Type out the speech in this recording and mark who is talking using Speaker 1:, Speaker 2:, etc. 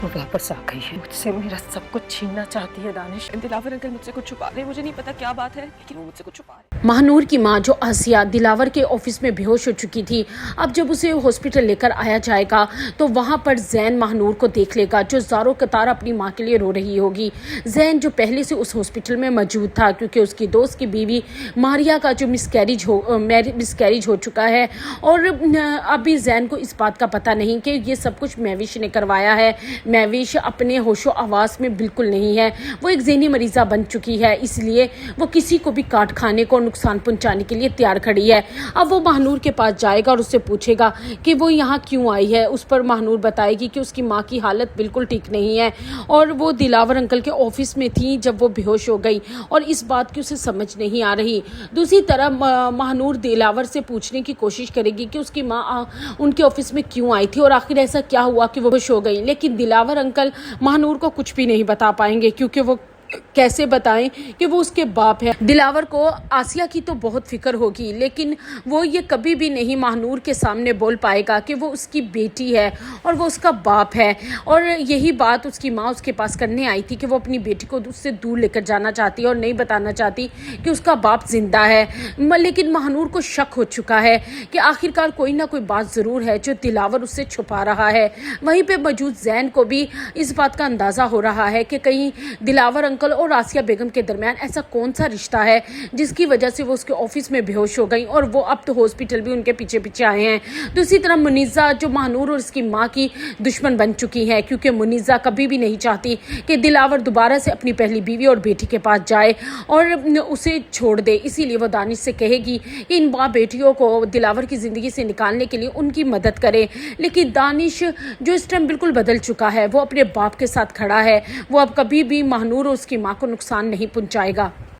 Speaker 1: वो वापस आ गई है, मुझसे मेरा सब कुछ छीनना चाहती है दानिश।
Speaker 2: दिलावर अंकल मुझसे कुछ छुपा रहे हैं, मुझे नहीं पता क्या बात है, लेकिन वो मुझसे कुछ छुपा रहे हैं।
Speaker 3: महानूर की मां जो आसिया दिलावर के ऑफिस में बेहोश हो चुकी थी, अब जब उसे हॉस्पिटल लेकर आया जाएगा तो वहां पर जैन महानूर को देख लेगा, जो ज़ारो कतार अपनी मां के लिए रो रही होगी। जैन जो पहले से उस हॉस्पिटल में मौजूद था, क्योंकि उसकी दोस्त की बीवी मारिया का जो मिसकैरेज हो चुका है, और अभी जैन को इस बात का पता नहीं कि ये सब कुछ महविश ने करवाया है। महविश अपने होशो आवास में बिल्कुल नहीं है, वो एक ज़हनी मरीज़ा बन चुकी है, इसलिए वो किसी को भी काट खाने को, नुकसान पहुंचाने के लिए तैयार खड़ी है। अब वो महानूर के पास जाएगा और उससे पूछेगा कि वो यहाँ क्यों आई है। उस पर महानूर बताएगी कि उसकी माँ की हालत बिल्कुल ठीक नहीं है और वो दिलावर अंकल के ऑफिस में थी जब वो बेहोश हो गई, और इस बात की उसे समझ नहीं आ रही। दूसरी तरफ महानूर दिलावर से पूछने की कोशिश करेगी कि उसकी माँ उनके ऑफिस में क्यों आई थी और आखिर ऐसा क्या हुआ कि वो बेहोश हो गई, लेकिन दिलावर अंकल महानूर को कुछ भी नहीं बता पाएंगे, क्योंकि वो कैसे बताएं कि वो उसके बाप है। दिलावर को आसिया की तो बहुत फिक्र होगी, लेकिन वो ये कभी भी नहीं महानूर के सामने बोल पाएगा कि वो उसकी बेटी है और वो उसका बाप है। और यही बात उसकी माँ उसके पास करने आई थी कि वो अपनी बेटी को उससे दूर लेकर जाना चाहती है और नहीं बताना चाहती कि उसका बाप जिंदा है। लेकिन महानूर को शक हो चुका है कि आखिरकार कोई ना कोई बात ज़रूर है जो दिलावर उससे छुपा रहा है। वहीं पर मौजूद जैन को भी इस बात का अंदाज़ा हो रहा है कि कहीं दिलावर अंकल और आसिया बेगम के दरमियान ऐसा कौन सा रिश्ता है जिसकी वजह से वो उसके ऑफिस में बेहोश हो गई और वो अब तो हॉस्पिटल भी उनके पीछे पीछे आए हैं। दूसरी तरफ मुनीज़ा जो महानूर और उसकी माँ की दुश्मन बन चुकी है, क्योंकि मुनीज़ा कभी भी नहीं चाहती कि दिलावर दोबारा से अपनी पहली बीवी और बेटी के पास जाए और उसे छोड़ दे। इसीलिए वो दानिश से कहेगी कि इन माँ बेटियों को दिलावर की ज़िंदगी से निकालने के लिए उनकी मदद करे। लेकिन दानिश जो इस टाइम बिल्कुल बदल चुका है, वो अपने बाप के साथ खड़ा है, वो अब कभी भी महानूर और उसकी माँ को नुकसान नहीं पहुंचाएगा।